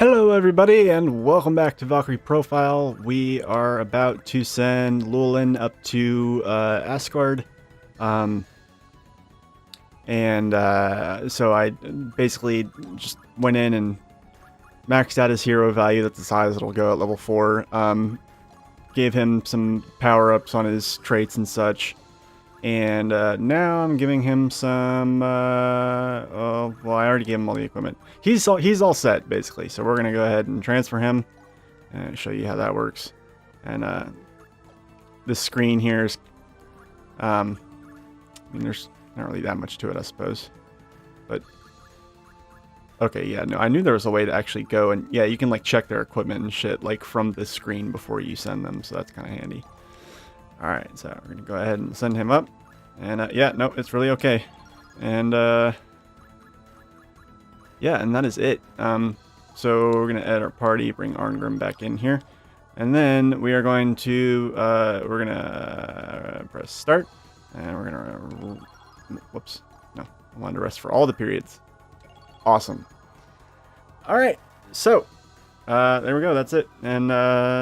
Hello everybody and welcome back to Valkyrie Profile. We are about to send Llewellyn up to Asgard. Um, so I basically just went in and maxed out his hero value. That's the size it'll go at level 4. Gave him some power-ups on his traits and such. And now I'm giving him some. Oh, well, I already gave him all the equipment. He's all set basically. So we're gonna go ahead and transfer him and show you how that works. And this screen here is. I mean, there's not really that much to it, I suppose. But okay, yeah, no, I knew there was a way to actually go and yeah, you can like check their equipment and shit like from this screen before you send them. So that's kind of handy. Alright, so we're going to go ahead and send him up. And yeah, no, it's really okay. And yeah, and that is it. So we're going to add our party, bring Arngrim back in here. And then we are going to, we're going to press start. And we're going to, whoops, no, I wanted to rest for all the periods. Awesome. Alright, so there we go, that's it. And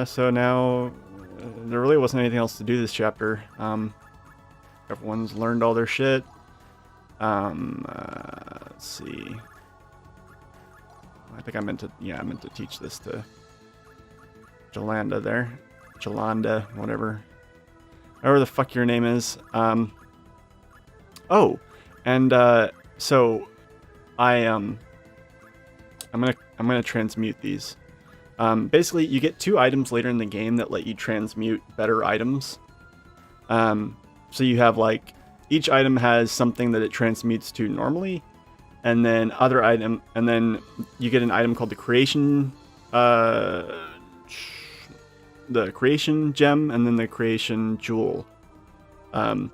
so now there really wasn't anything else to do this chapter. Everyone's learned all their shit. Let's see. I think I meant to teach this to Jolanda there. Jolanda, whatever. However the fuck your name is. Oh, and so I'm gonna transmute these. Basically, you get 2 items later in the game that let you transmute better items. So you have like, each item has something that it transmutes to normally, and then and then you get an item called the creation gem, and then the creation jewel. And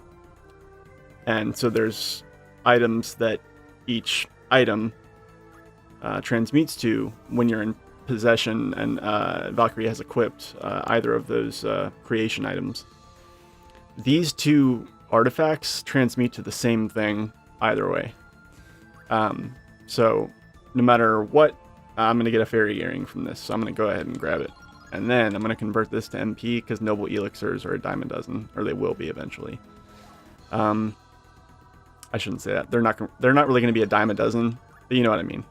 so there's items that each item transmutes to when you're in possession, and Valkyrie has equipped either of those creation items. These 2 artifacts transmute to the same thing either way. So no matter what, I'm going to get a fairy earring from this, so I'm going to go ahead and grab it. And then I'm going to convert this to MP, because noble elixirs are a dime a dozen, or they will be eventually. I shouldn't say that. They're not really going to be a dime a dozen, but you know what I mean.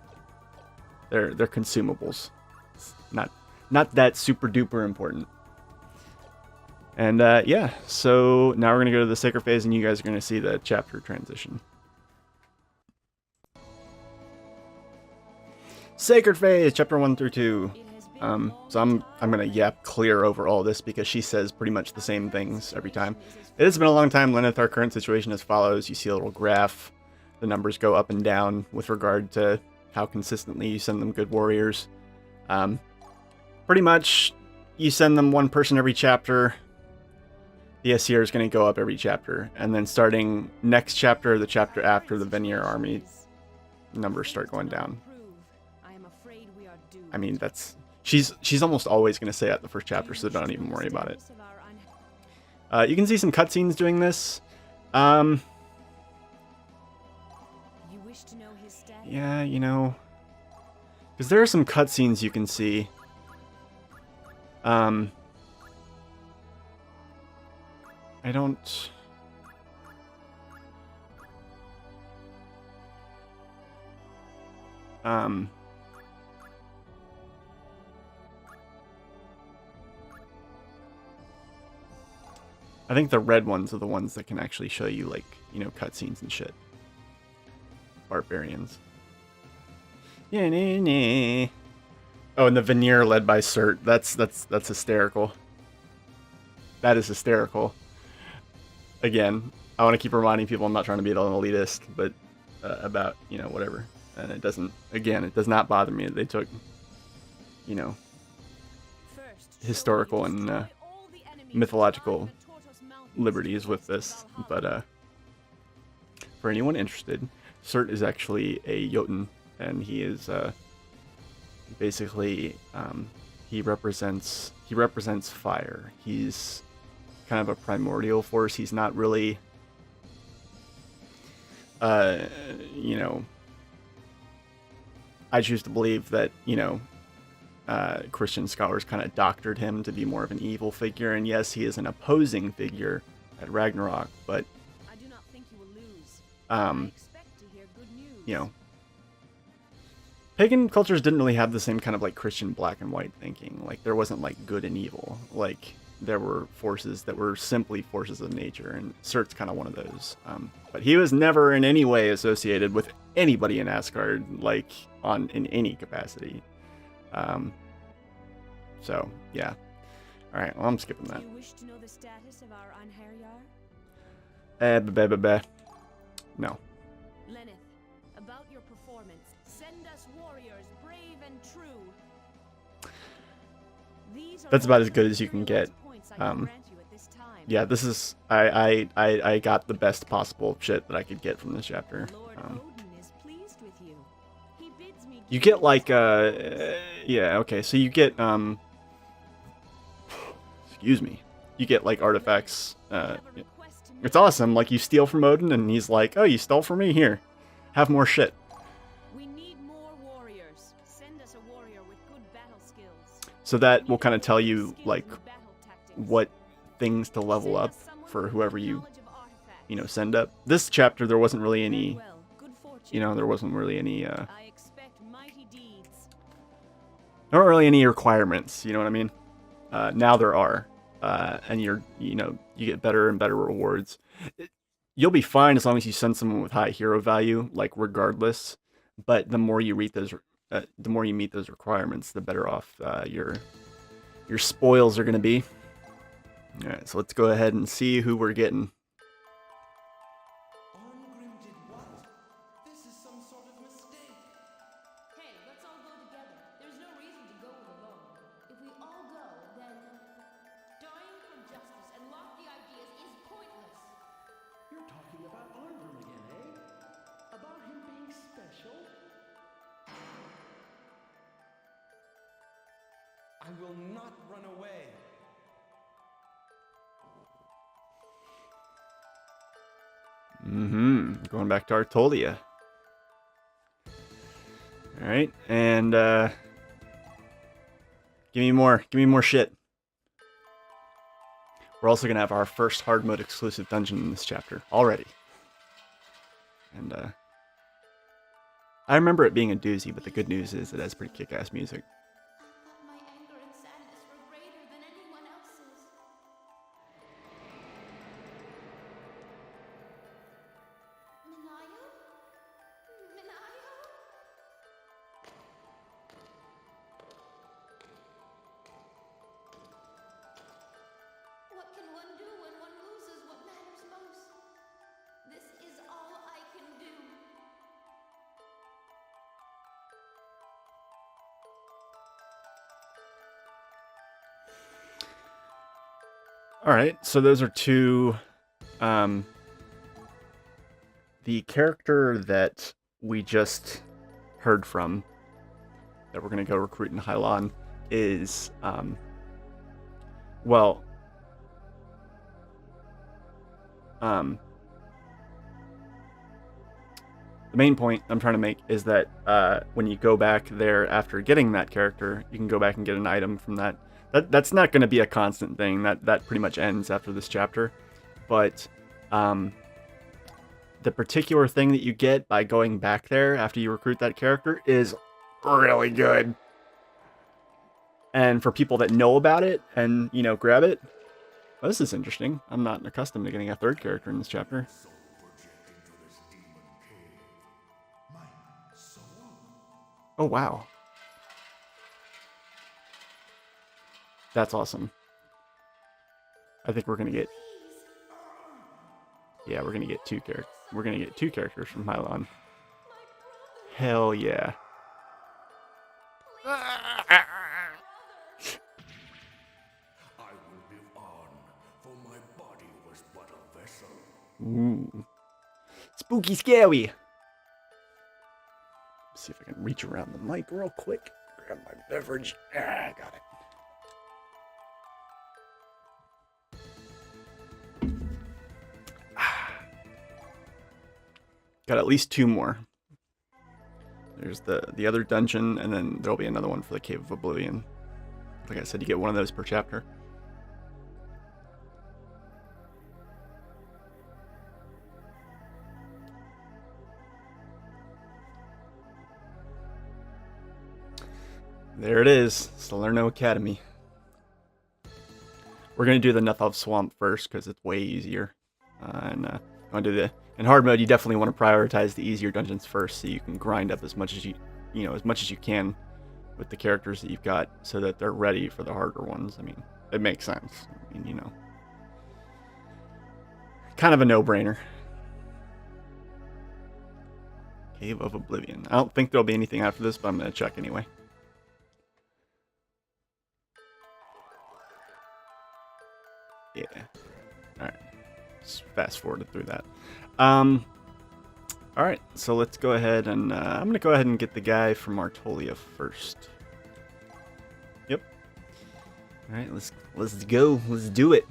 They're consumables. It's not that super duper important. And yeah, so now we're going to go to the sacred phase, and you guys are going to see the chapter transition. Sacred phase, chapter 1 through 2. So I'm going to yap clear over all this because she says pretty much the same things every time. It has been a long time, Lenneth. Our current situation as follows. You see a little graph. The numbers go up and down with regard to how consistently you send them good warriors. Pretty much, you send them 1 person every chapter. The SCR is going to go up every chapter, and then starting next chapter, the chapter after, the Veneer army numbers start going down. I mean, she's almost always going to say that the first chapter, so don't even worry about it. You can see some cutscenes doing this. Yeah, you know, because there are some cutscenes you can see. I don't... I think the red ones are the ones that can actually show you, like, you know, cutscenes and shit. Barbarians. Yeah, nah, nah. Oh, and the Veneer led by Cert. That's hysterical. That is hysterical. Again, I want to keep reminding people I'm not trying to be an elitist, but about, you know, whatever. And it doesn't, again, it does not bother me that they took, you know, historical and mythological liberties with this. But for anyone interested, Cert is actually a Jotun, and he is basically he represents fire. He's kind of a primordial force. He's not really you know, I choose to believe that, you know, Christian scholars kind of doctored him to be more of an evil figure. And yes, he is an opposing figure at Ragnarok, but I do not think you will lose. um, I expect to hear good news. you know, pagan cultures didn't really have the same kind of like Christian black and white thinking. Like there wasn't like good and evil. Like there were forces that were simply forces of nature, and Surt's kind of one of those. But he was never in any way associated with anybody in Asgard, like in any capacity. So yeah. All right, well I'm skipping that. Do you wish to know the status of our Anherjar? No. Lenneth, about your performance, send us warriors brave and true. That's about as good as you can get. Yeah, this is I got the best possible shit that I could get from this chapter. You get like yeah, okay, so you get excuse me. You get like artifacts. It's awesome. Like you steal from Odin and he's like, "Oh, you stole from me? Here. Have more shit." We need more warriors. Send us a warrior with good battle skills. So that will kind of tell you like what things to level up for whoever you send up. This chapter there wasn't really any there wasn't really any not really any requirements, you know what I mean? Now there are. And you get better and better rewards. You'll be fine as long as you send someone with high hero value, like regardless. But the more you meet those requirements, the better off your spoils are going to be. All right, so let's go ahead and see who we're getting. I will not run away. Going back to Artolia. Alright, and give me more shit. We're also gonna have our first hard mode exclusive dungeon in this chapter already. And I remember it being a doozy, but the good news is it has pretty kick-ass music. Alright, so those are two. The character that we just heard from, that we're going to go recruit in Hylon, is, well, the main point I'm trying to make is that when you go back there after getting that character, you can go back and get an item from that. That's not going to be a constant thing. That pretty much ends after this chapter. But the particular thing that you get by going back there after you recruit that character is really good. And for people that know about it and, grab it, well, this is interesting. I'm not accustomed to getting a third character in this chapter. Oh, wow. That's awesome. I think we're gonna get... Yeah, we're gonna get two characters. We're gonna get two characters from Hylon. Hell yeah. I will live on, for my body was but a vessel. Ooh. Spooky scary. See if I can reach around the mic real quick. Grab my beverage. I got it. Got at least two more. There's the other dungeon, and then there'll be another one for the Cave of Oblivion. Like I said, you get one of those per chapter. There it is, Salerno Academy. We're going to do the Nethov Swamp first, because it's way easier. In hard mode, you definitely want to prioritize the easier dungeons first, so you can grind up as much as you can with the characters that you've got, so that they're ready for the harder ones. I mean, it makes sense. I mean, kind of a no-brainer. Cave of Oblivion. I don't think there'll be anything after this, but I'm going to check anyway. Yeah. Alright. Just fast forwarded through that. Alright, so let's go ahead and I'm gonna go ahead and get the guy from Artolia first. Yep. Alright, let's go. Let's do it.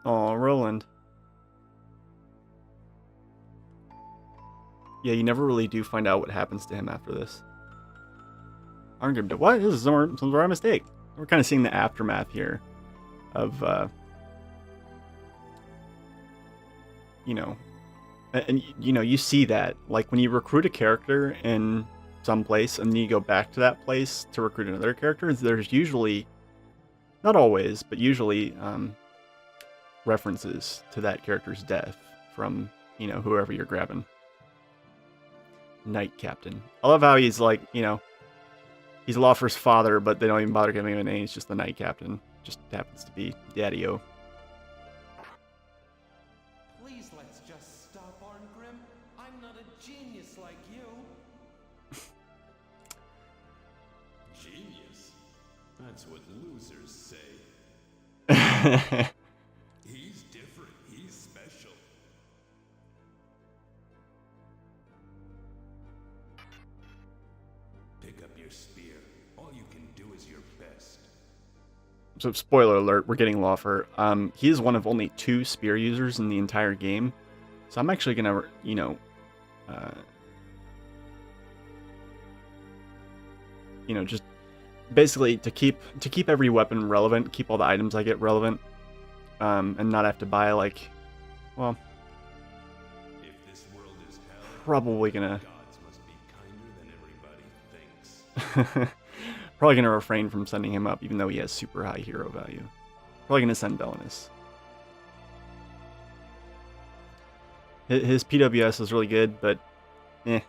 Oh, Roland. Yeah, you never really do find out what happens to him after this. Arngrim did what? This is some sort of mistake. We're kind of seeing the aftermath here of, you see that, like, when you recruit a character in some place and then you go back to that place to recruit another character, there's usually, not always, but usually, references to that character's death from, whoever you're grabbing. Knight Captain. I love how he's like, he's Laufer's father, but they don't even bother giving him a name. He's just the Knight Captain. Just happens to be Daddy-O. Please, let's just stop, Arngrim. I'm not a genius like you. Genius? That's what losers say. He's different. He's special. Pick up your spear. All you can do is your best. So, spoiler alert, we're getting Laufer. He is one of only 2 spear users in the entire game. So I'm actually gonna, just basically to keep every weapon relevant, keep all the items I get relevant, and not have to buy, like, well, If this world is hell, probably gonna gods must be kinder than everybody thinks. probably gonna refrain from sending him up, even though he has super high hero value. Probably gonna send Belinus. His PWS is really good, but eh.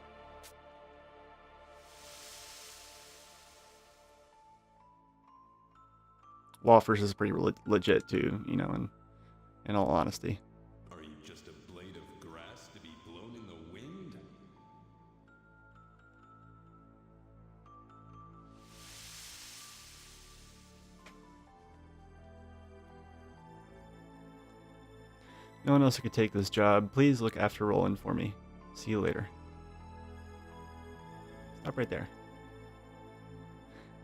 Laufer's is pretty legit too, in all honesty. Are you just a blade of grass to be blown in the wind? No one else who could take this job. Please look after Roland for me. See you later. Stop right there.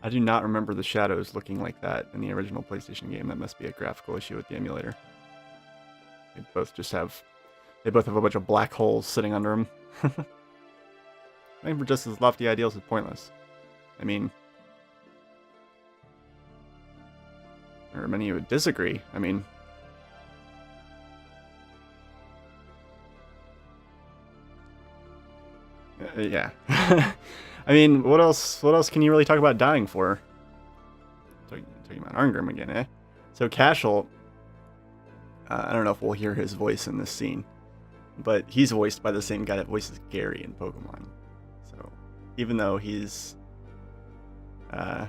I do not remember the shadows looking like that in the original PlayStation game. That must be a graphical issue with the emulator. They both have a bunch of black holes sitting under them. Aiming for just as lofty ideals is pointless. I mean, there are many who would disagree. I mean, yeah. I mean, what else can you really talk about dying for? Talking about Arngrim again, eh? So Cashel, I don't know if we'll hear his voice in this scene, but he's voiced by the same guy that voices Gary in Pokemon. So even though he's, yeah.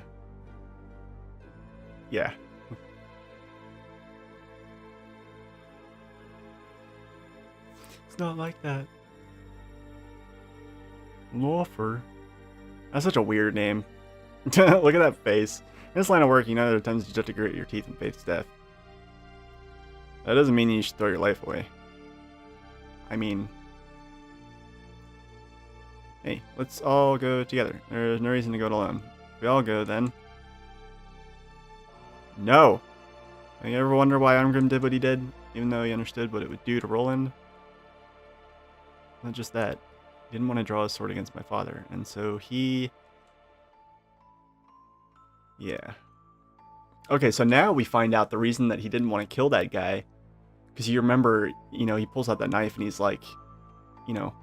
It's not like that. Laufer. That's such a weird name. Look at that face. In this line of work, there are times you just have to grit your teeth and face death. That doesn't mean you should throw your life away. I mean, hey, let's all go together. There's no reason to go it alone. If we all go, then. No! You ever wonder why Arngrim did what he did? even though he understood what it would do to Roland. Not just that, he didn't want to draw his sword against my father, and so he... Yeah. Okay, so now we find out the reason that he didn't want to kill that guy, because you remember, you know, he pulls out that knife and he's like, you know,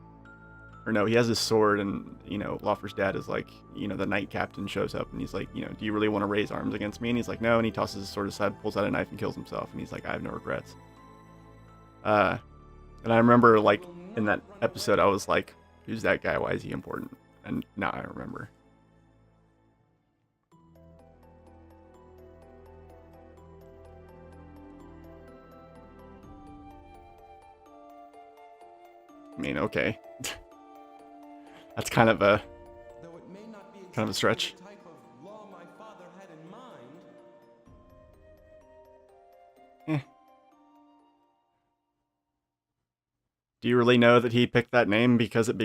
or no, he has his sword, and, you know, Laufer's dad is like, you know, the knight captain shows up and he's like, you know, do you really want to raise arms against me? And he's like, no, and he tosses his sword aside, pulls out a knife and kills himself, and he's like, I have no regrets. And I remember, like, in that episode, I was like, who's that guy? Why is he important? And now I remember. I mean, okay. That's kind of a stretch. The type of law my father had in mind. Do you really know that he picked that name because it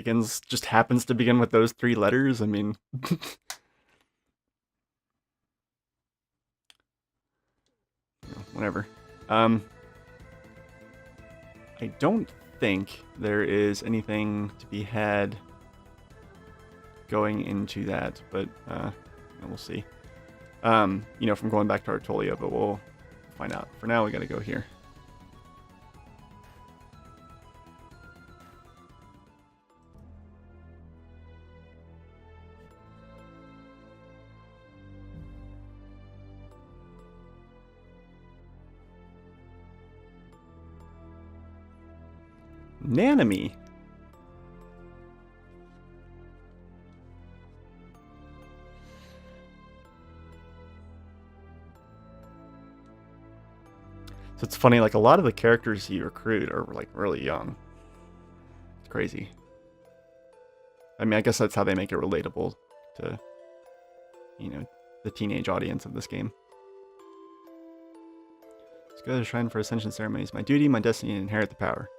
just happens to begin with those 3 letters? I mean, whatever. I don't think there is anything to be had going into that, but we'll see. You know, from going back to Artolia, but we'll find out. For now, we gotta go here. Nanami. So it's funny, like, a lot of the characters you recruit are, like, really young. It's crazy. I mean, I guess that's how they make it relatable to, you know, the teenage audience of this game. Let's go to the shrine for ascension ceremonies. My duty, my destiny, and inherit the power.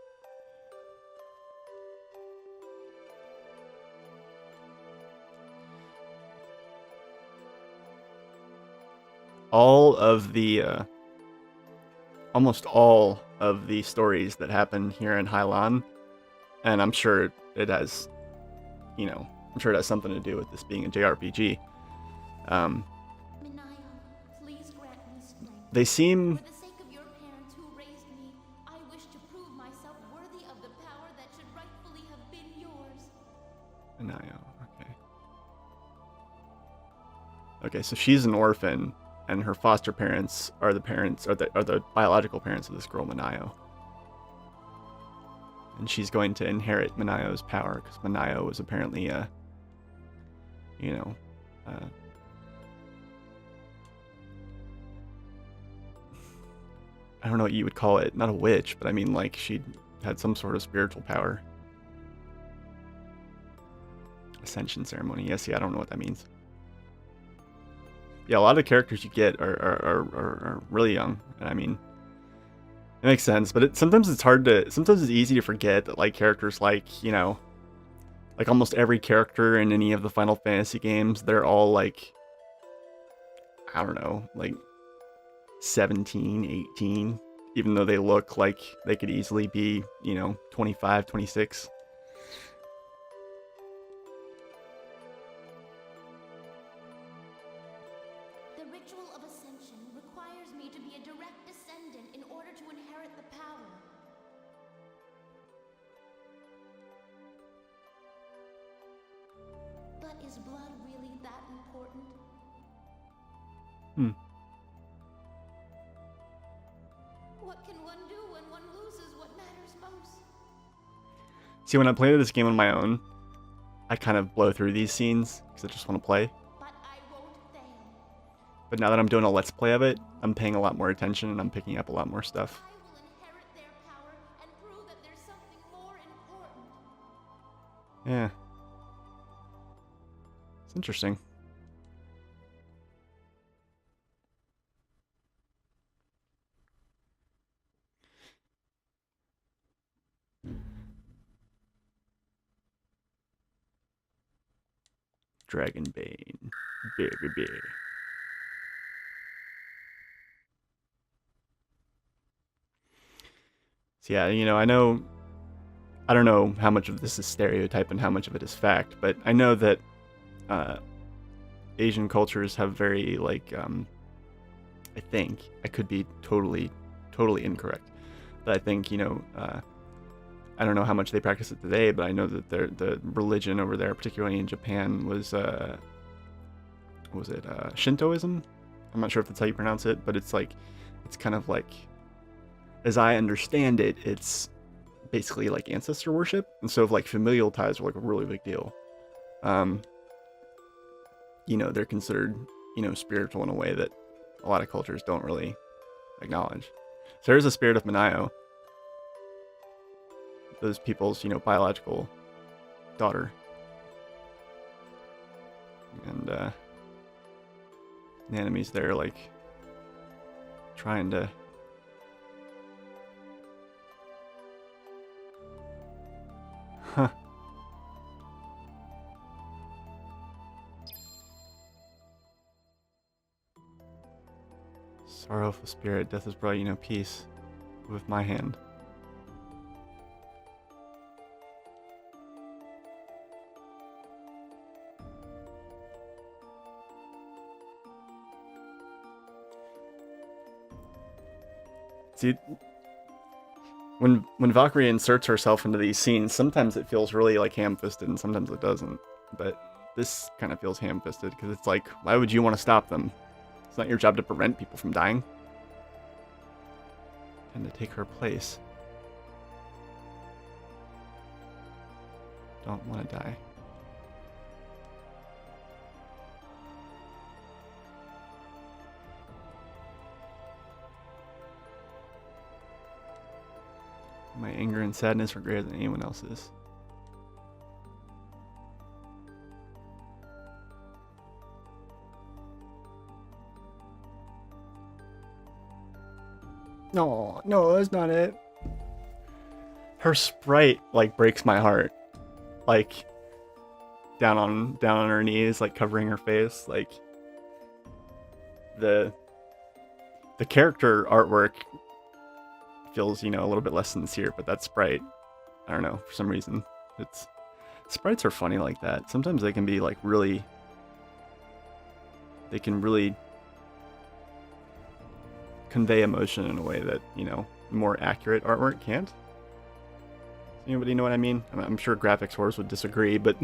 All of the, almost all of the stories that happen here in Hailan, and I'm sure it has, you know, I'm sure it has something to do with this being a JRPG. Minayo, please grant me strength. They seem... For the sake of your parents who raised me, I wish to prove myself worthy of the power that should rightfully have been yours. Minayo, okay. Okay, so she's an orphan, and her foster parents are the biological parents of this girl, Minayo. And she's going to inherit Minayo's power, because Minayo was apparently a, you know, I don't know what you would call it, not a witch, but I mean, like, she had some sort of spiritual power. Ascension ceremony, yes, yeah, I don't know what that means. Yeah, a lot of the characters you get are really young, and I mean, it makes sense, but sometimes it's easy to forget that, like, characters like, you know, like almost every character in any of the Final Fantasy games, they're all like, I don't know, like 17, 18, even though they look like they could easily be, you know, 25, 26. The ritual of ascension requires me to be a direct descendant in order to inherit the power. But is blood really that important? What can one do when one loses what matters most? See, when I play this game on my own, I kind of blow through these scenes because I just want to play. But I won't fail. But now that I'm doing a let's play of it, I'm paying a lot more attention and I'm picking up a lot more stuff. I will inherit their power and prove that there's something more important. Yeah. It's interesting. Dragonbane. Baby. So yeah, you know, I don't know how much of this is stereotype and how much of it is fact, but I know that Asian cultures have very like I think I could be totally incorrect, but I think, you know, I don't know how much they practice it today, but I know that the religion over there, particularly in Japan, was it Shintoism? I'm not sure if that's how you pronounce it, but it's like, it's kind of like, as I understand it, it's basically like ancestor worship, and so like familial ties are like a really big deal. You know, they're considered, you know, spiritual in a way that a lot of cultures don't really acknowledge. So there's a spirit of Manayo, those people's, you know, biological daughter, and the enemies there like trying to sorrowful spirit, death has brought you no peace with my hand. See, when Valkyrie inserts herself into these scenes, sometimes it feels really like ham-fisted and sometimes it doesn't. But this kind of feels ham-fisted because it's like, why would you want to stop them? It's not your job to prevent people from dying. And to take her place. Don't want to die. My anger and sadness are greater than anyone else's. No, no, that's not it. Her sprite like breaks my heart. Like down on her knees, like covering her face. Like the character artwork feels, you know, a little bit less sincere, but that sprite, I don't know, for some reason, sprites are funny like that. Sometimes they can be like really, they can really convey emotion in a way that, you know, more accurate artwork can't. Anybody know what I mean? I'm sure graphics whores would disagree, but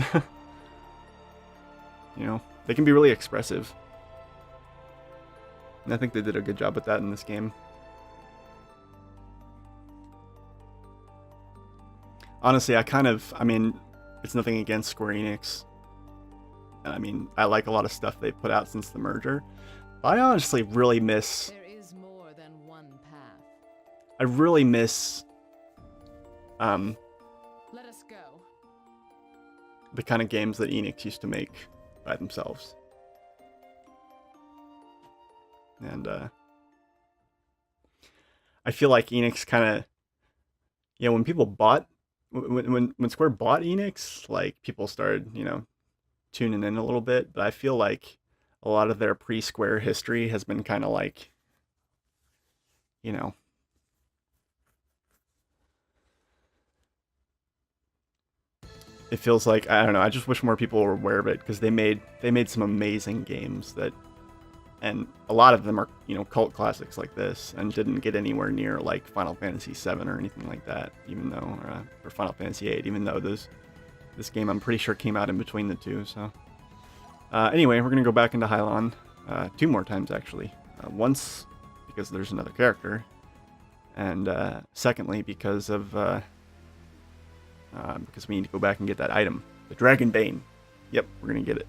you know, they can be really expressive. And I think they did a good job with that in this game. Honestly, I mean, it's nothing against Square Enix. I mean, I like a lot of stuff they've put out since the merger. But I honestly really miss... There is more than one path. I really miss... Let us go. the kind of games that Enix used to make by themselves. And, I feel like Enix kind of... You know, when people bought... When Square bought Enix, like, people started, you know, tuning in a little bit, but I feel like a lot of their pre-Square history has been kind of like, you know, it feels like, I don't know, I just wish more people were aware of it, because they made some amazing games that, and a lot of them are, you know, cult classics like this, and didn't get anywhere near like Final Fantasy VII or anything like that, even though, or Final Fantasy VIII, even though this game I'm pretty sure came out in between the two. So anyway, we're gonna go back into Hylon 2 more times actually. Once because there's another character, and secondly because of because we need to go back and get that item, the Dragon Bane. Yep, we're gonna get it.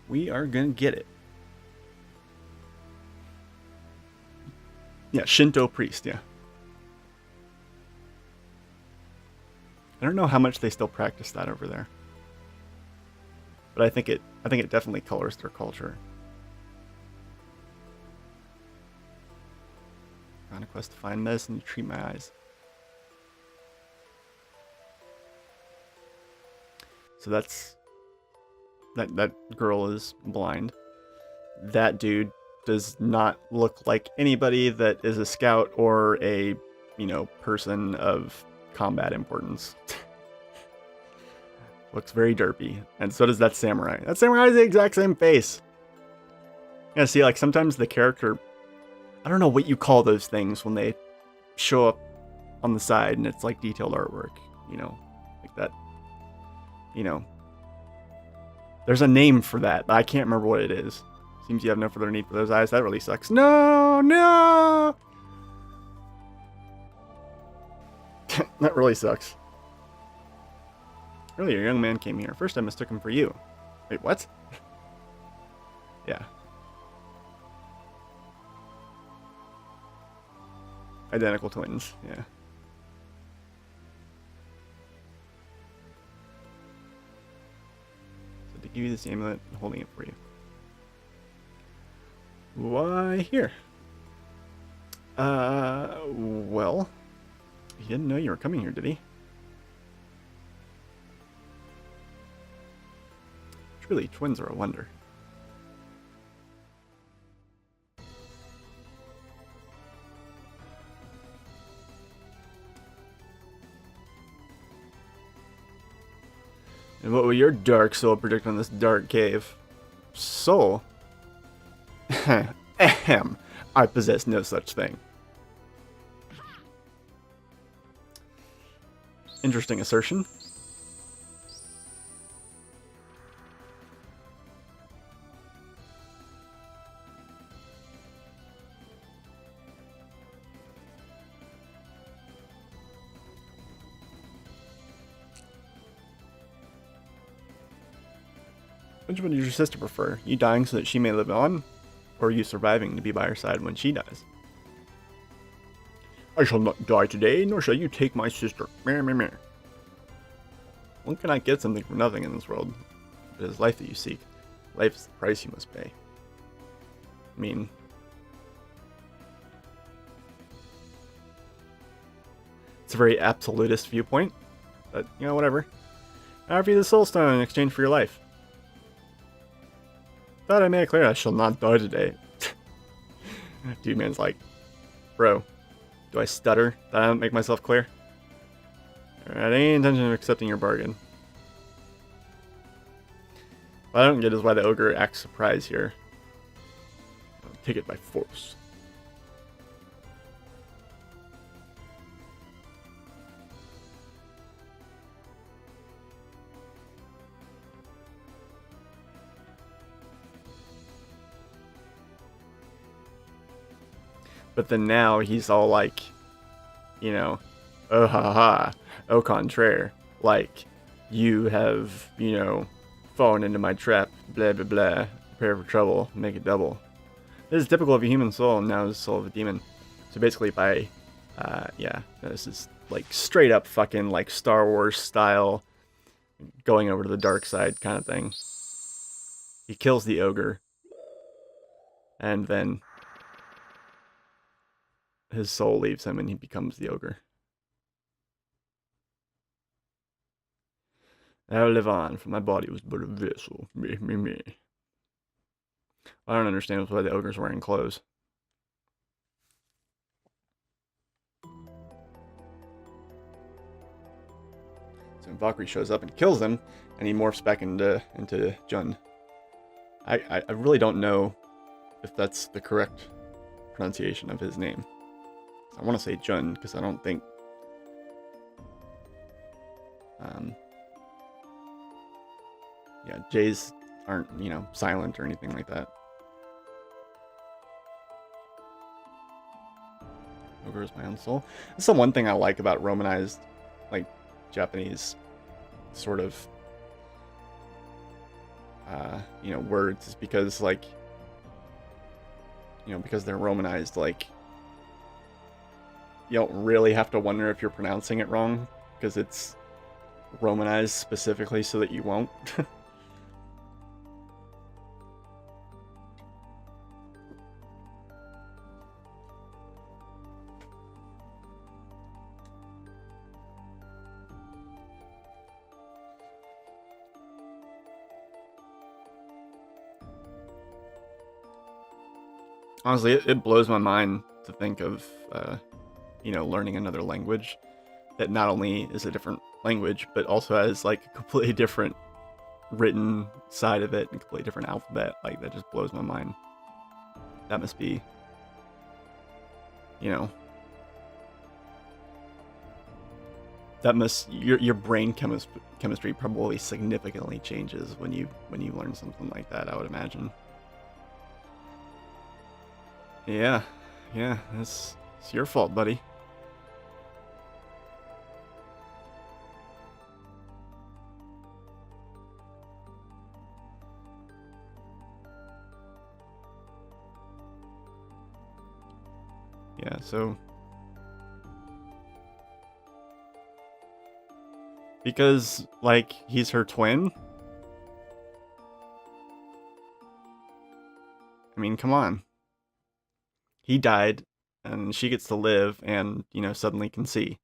We are gonna get it. Yeah, Shinto priest, yeah. I don't know how much they still practice that over there. But I think it definitely colors their culture. On a quest to find medicine to treat my eyes. So that's that girl is blind. That dude does not look like anybody that is a scout or a, person of combat importance. Looks very derpy. And so does that samurai. That samurai has the exact same face. Yeah, see, like, sometimes the character... I don't know what you call those things when they show up on the side and it's, like, detailed artwork. Like that. There's a name for that, but I can't remember what it is. Seems you have no further need for those eyes. That really sucks. No! That really sucks. Earlier, a young man came here. First, I mistook him for you. Wait, what? Yeah. Identical twins, yeah. So to give you this amulet, I'm holding it for you. Why here? Well, he didn't know you were coming here, did he? Truly, twins are a wonder. And what will your dark soul predict on this dark cave? Soul? Ahem. I possess no such thing. Interesting assertion. Which one does your sister prefer? You dying so that she may live on? Or you surviving to be by her side when she dies? I shall not die today, nor shall you take my sister. Meh, meh, meh. One cannot get something for nothing in this world. It is life that you seek. Life is the price you must pay. I mean... it's a very absolutist viewpoint. But, whatever. I offer you the soul stone in exchange for your life. Thought I made it clear I shall not die today. Dude, man's like, bro, do I stutter? Did I not make myself clear? Alright, any intention of accepting your bargain? What I don't get is why the ogre acts surprised here. I'll take it by force. But then now he's all like, oh ha ha, au contraire, like, you have, fallen into my trap, blah blah blah, prepare for trouble, make it double. This is typical of a human soul, and now it's the soul of a demon. So basically by, this is like straight up fucking like Star Wars style, going over to the dark side kind of thing. He kills the ogre, and then his soul leaves him and he becomes the ogre. I will live on, for my body was but a vessel. Me, me, me. I don't understand why the ogre's wearing clothes. So when Valkyrie shows up and kills him, and he morphs back into Jun. I really don't know if that's the correct pronunciation of his name. I want to say Jun, because I don't think... yeah, J's aren't, silent or anything like that. Ogre is my own soul. That's the one thing I like about Romanized, like, Japanese sort of, words, is because, like, because they're Romanized, like, you don't really have to wonder if you're pronouncing it wrong, because it's Romanized specifically so that you won't. Honestly, it blows my mind to think of, learning another language that not only is a different language, but also has like a completely different written side of it and completely different alphabet. Like that just blows my mind. That must be, you know, your brain chemistry probably significantly changes when you learn something like that, I would imagine. Yeah, it's your fault, buddy. Yeah, so because like he's her twin. I mean, come on. He died and she gets to live and, suddenly can see.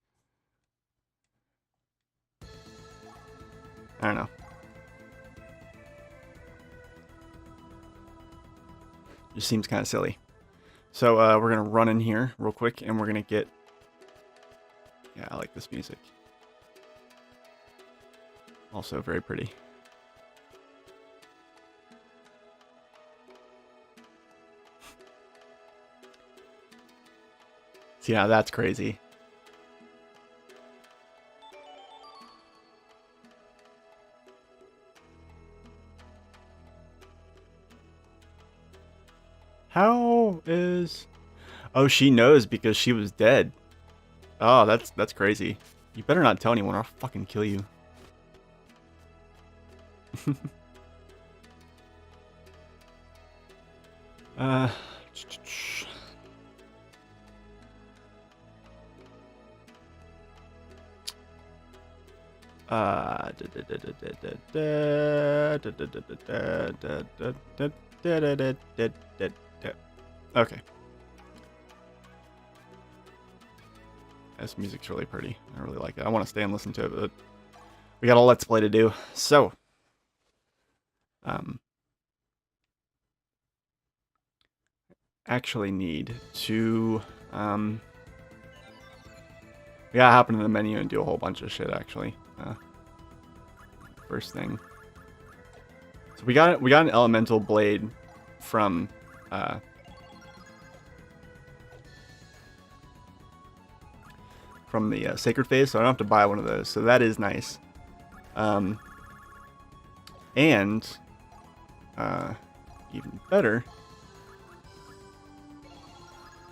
I don't know. Just seems kind of silly. So we're going to run in here real quick and we're going to get... Yeah, I like this music. Also very pretty. See, now that's crazy. How is... Oh, she knows because she was dead. Oh, that's crazy. You better not tell anyone or I'll fucking kill you. uh... Okay. This music's really pretty. I really like it. I want to stay and listen to it, but we got a Let's Play to do. So, actually need to, we gotta hop into the menu and do a whole bunch of shit, actually. First thing. So we got an elemental blade from, the Sacred Phase, so I don't have to buy one of those. So that is nice. And even better.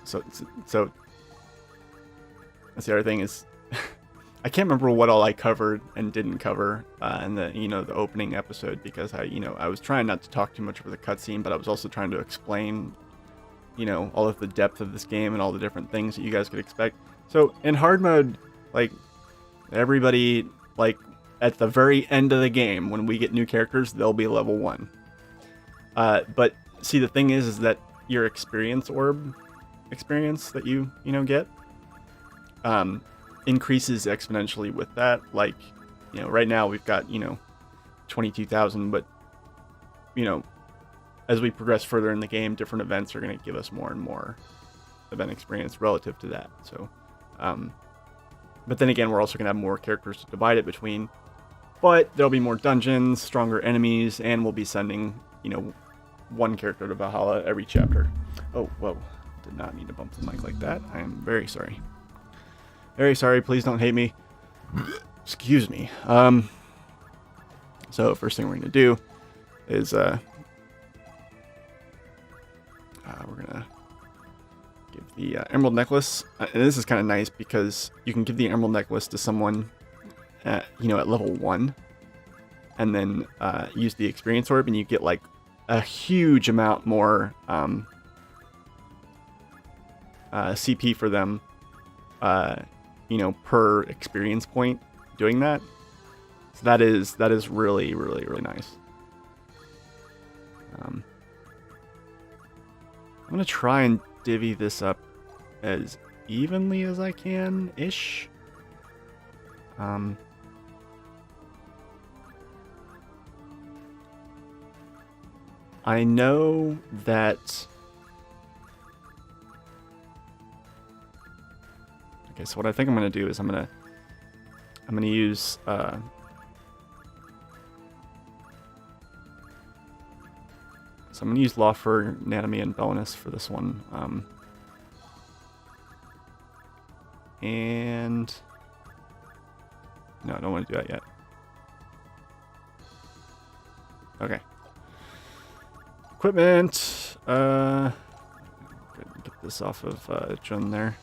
So that's the other thing is, I can't remember what all I covered and didn't cover in the the opening episode because I was trying not to talk too much over the cutscene, but I was also trying to explain all of the depth of this game and all the different things that you guys could expect. So in hard mode, like everybody, like at the very end of the game when we get new characters, they'll be level 1. But see, the thing is that your experience orb experience that you get increases exponentially with that. Like right now we've got 22,000, but as we progress further in the game, different events are going to give us more and more event experience relative to that. So but then again, we're also going to have more characters to divide it between, but there'll be more dungeons, stronger enemies, and we'll be sending one character to Valhalla every chapter. Oh, whoa. Did not mean to bump the mic like that. I am very sorry. Very sorry. Please don't hate me. Excuse me. So first thing we're going to do is we're going to give the emerald necklace. And this is kind of nice because you can give the emerald necklace to someone at level 1 and then use the experience orb and you get like a huge amount more CP for them, per experience point doing that. So that is really, really, really nice. I'm going to try and divvy this up as evenly as I can-ish. I know that Okay, so what I think I'm gonna do is I'm gonna use so I'm gonna use Law for Anatomy and Bonus for this one. And no, I don't want to do that yet. Okay. Equipment. Get this off of Jun there.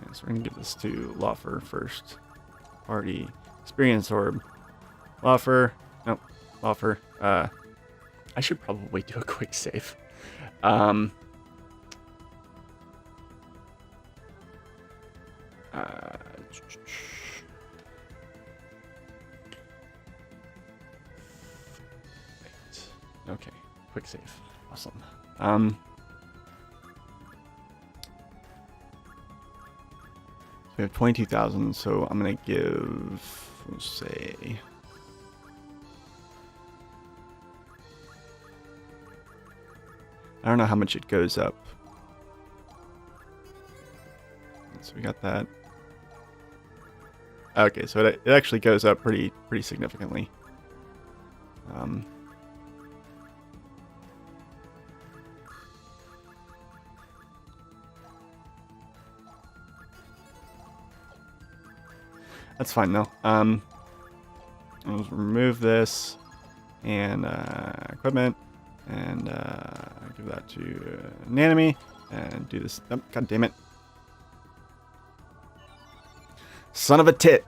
Okay, so we're gonna give this to Lawfer first. Party Experience Orb. Lawfer. Nope. Lawfer. I should probably do a quick save. Okay, quick save. Awesome. We have 22,000, so I'm gonna give, let's say, I don't know how much it goes up. So we got that. Okay, so it actually goes up pretty significantly. That's fine though. I'll just remove this and equipment and give that to Anatomy and do this. Oh, God damn it. Son of a tit.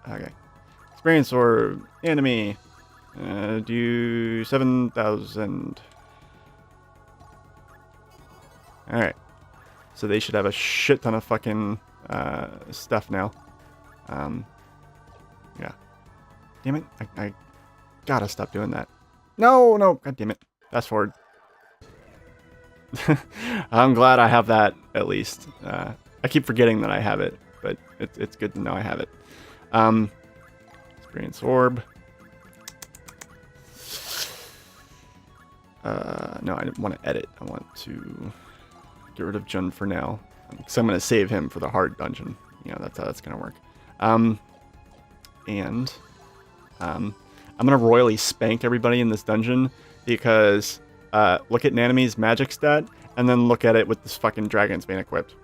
Okay. Experience or Enemy. Do 7,000. Alright. So they should have a shit ton of fucking stuff now. Yeah. Damn it. I gotta stop doing that. No, no. God damn it. Fast forward. I'm glad I have that, at least. I keep forgetting that I have it, but it's good to know I have it. Experience Orb. No, I didn't want to edit. I want to get rid of Jun for now. Because I'm going to save him for the hard dungeon. You know, that's how that's going to work. I'm going to royally spank everybody in this dungeon because look at Naname's magic stat and then look at it with this fucking Dragon's Bane equipped.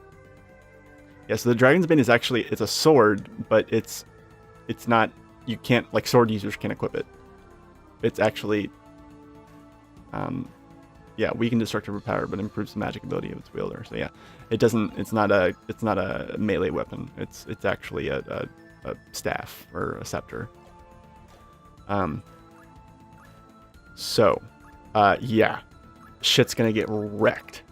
Yeah, so the Dragon's Bane is actually, it's a sword, but it's not, you can't, like sword users can't equip it. It's actually, yeah, weakened destructive power, but improves the magic ability of its wielder. So yeah, it's not a melee weapon. It's actually a staff or a scepter. Yeah, shit's gonna get wrecked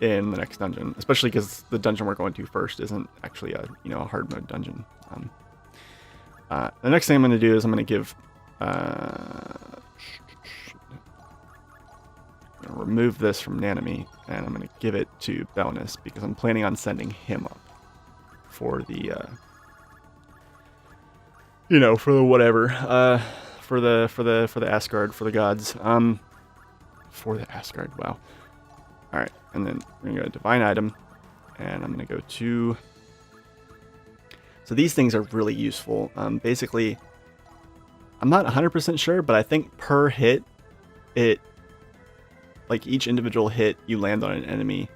in the next dungeon, especially because the dungeon we're going to first isn't actually a hard mode dungeon. The next thing I'm gonna do is I'm gonna give I'm gonna remove this from Nanami and I'm gonna give it to Belnis because I'm planning on sending him up for the for the whatever for the Asgard, for the gods, for the Asgard. Wow. All right, and then we're gonna go to Divine Item, and I'm gonna go to. So these things are really useful. Basically, I'm not 100% sure, but I think per hit, like each individual hit you land on an enemy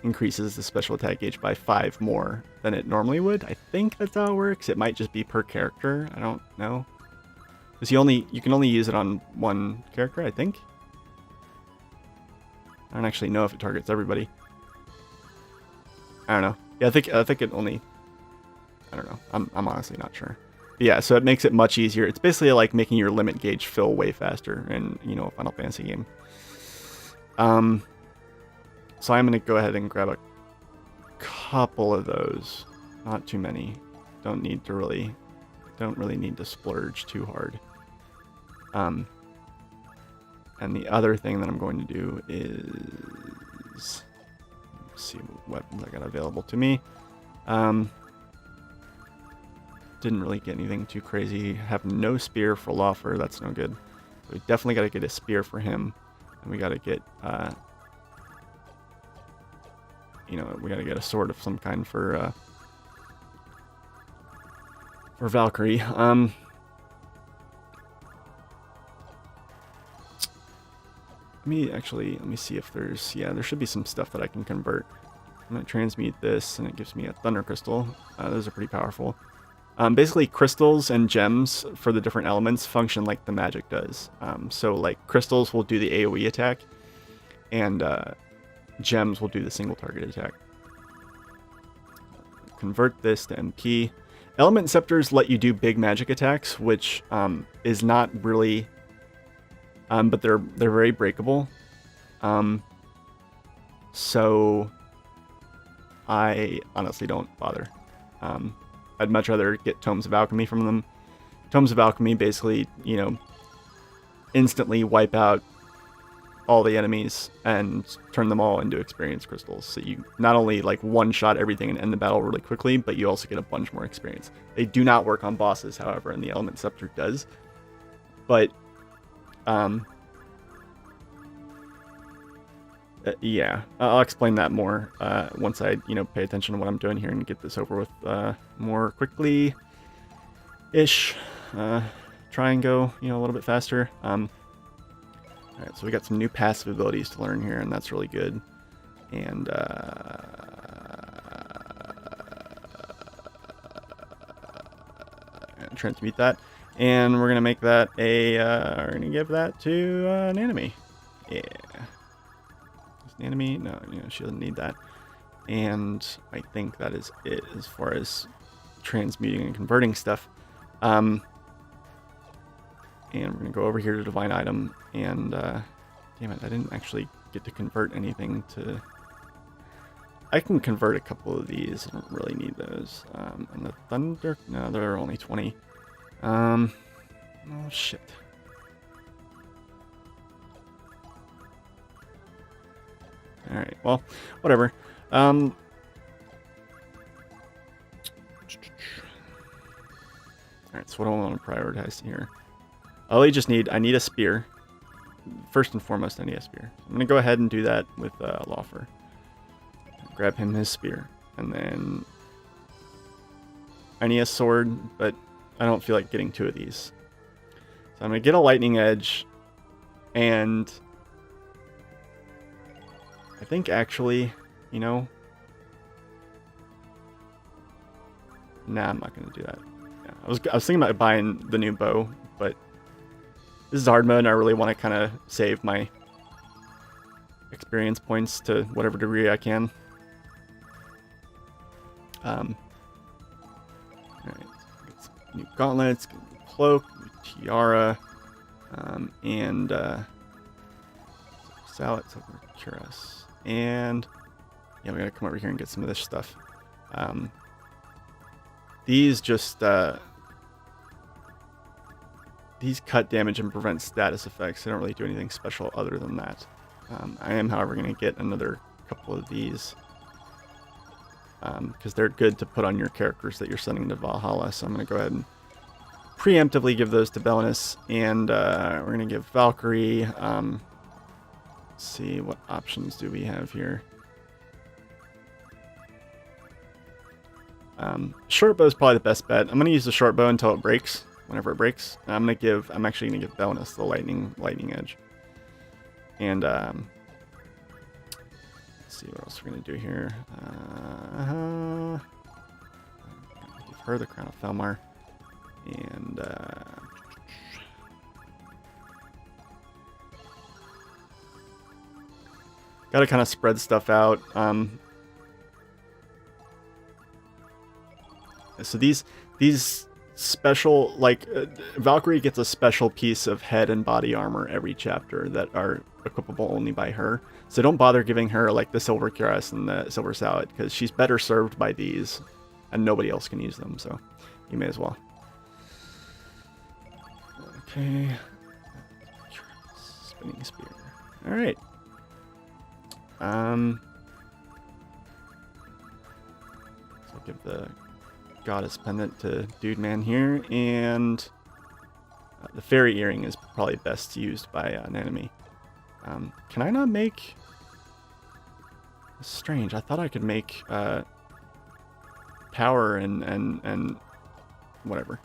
increases the special attack gauge by 5 more than it normally would. I think that's how it works. It might just be per character. I don't know. Because you can only use it on one character, I think. I don't actually know if it targets everybody. I don't know. Yeah, I think it only. I don't know. I'm honestly not sure. But yeah, so it makes it much easier. It's basically like making your limit gauge fill way faster in a Final Fantasy game. So I'm gonna go ahead and grab a couple of those. Not too many. Don't really need to splurge too hard. And the other thing that I'm going to do is see what weapons I got available to me. Didn't really get anything too crazy. Have no spear for Lawfer, that's no good. We definitely got to get a spear for him, and we got to get, you know, we got to get a sword of some kind for Valkyrie. Let me see if there's, yeah, there should be some stuff that I can convert. I'm going to transmute this, and it gives me a thunder crystal. Those are pretty powerful. Basically, crystals and gems for the different elements function like the magic does. So, like, crystals will do the AoE attack, and gems will do the single target attack. Convert this to MP. Element scepters let you do big magic attacks, which is not really, but they're very breakable. So I honestly don't bother. I'd much rather get Tomes of Alchemy from them. Tomes of Alchemy basically, you know, instantly wipe out all the enemies and turn them all into experience crystals. So you not only like one-shot everything and end the battle really quickly, but you also get a bunch more experience. They do not work on bosses, however, and the Element Scepter does. But, yeah, I'll explain that more once I, you know, pay attention to what I'm doing here and get this over with more quickly-ish. Try and go, you know, a little bit faster. Alright, so we got some new passive abilities to learn here, and that's really good. And, transmute that. And we're going to make that a, we're going to give that to an enemy. Yeah. An enemy? No, you know, she doesn't need that. And I think that is it as far as transmuting and converting stuff. And we're going to go over here to Divine Item, and, damn it, I didn't actually get to convert anything to... I can convert a couple of these, I don't really need those. And the Thunder... No, there are only 20. Oh, shit. Alright, well, whatever. Alright, so what do I want to prioritize here? I need a spear. First and foremost, I need a spear. I'm going to go ahead and do that with Laufer. Grab him his spear. And then I need a sword, but I don't feel like getting two of these. So I'm going to get a lightning edge, and I think actually, you know, nah, I'm not going to do that. Yeah, I was thinking about buying the new bow, but this is hard mode, and I really want to kind of save my experience points to whatever degree I can. Alright, get some new gauntlets, get a new cloak, new tiara, and salad, silver cuirass. And yeah, we gotta come over here and get some of this stuff. These just these cut damage and prevent status effects. They don't really do anything special other than that. I am, however, going to get another couple of these because they're good to put on your characters that you're sending to Valhalla. So I'm going to go ahead and preemptively give those to Belinus, and we're going to give Valkyrie. Let's see, what options do we have here? Short bow is probably the best bet. I'm going to use the short bow until it breaks. Whenever it breaks, I'm actually gonna give Belinus the lightning edge. And let's see what else we're gonna do here. Give her the crown of Felmar, and gotta kind of spread stuff out. So these special, like, Valkyrie gets a special piece of head and body armor every chapter that are equipable only by her. So don't bother giving her, like, the silver cuirass and the silver salad, because she's better served by these, and nobody else can use them, so you may as well. Okay. Spinning spear. Alright. So I'll give the Goddess pendant to Dude Man here, and The fairy earring is probably best used by an enemy. Can I not make... It's strange. I thought I could make power and whatever.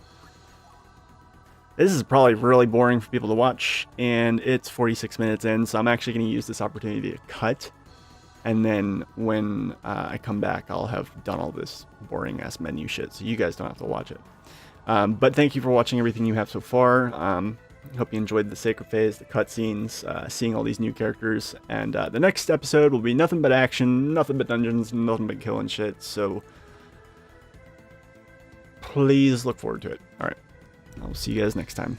This is probably really boring for people to watch, and it's 46 minutes in, so I'm actually going to use this opportunity to cut. And then when I come back, I'll have done all this boring-ass menu shit, so you guys don't have to watch it. But thank you for watching everything you have so far. Hope you enjoyed the Sacred Phase, the cutscenes, seeing all these new characters. And the next episode will be nothing but action, nothing but dungeons, nothing but killing shit. So please look forward to it. All right, I'll see you guys next time.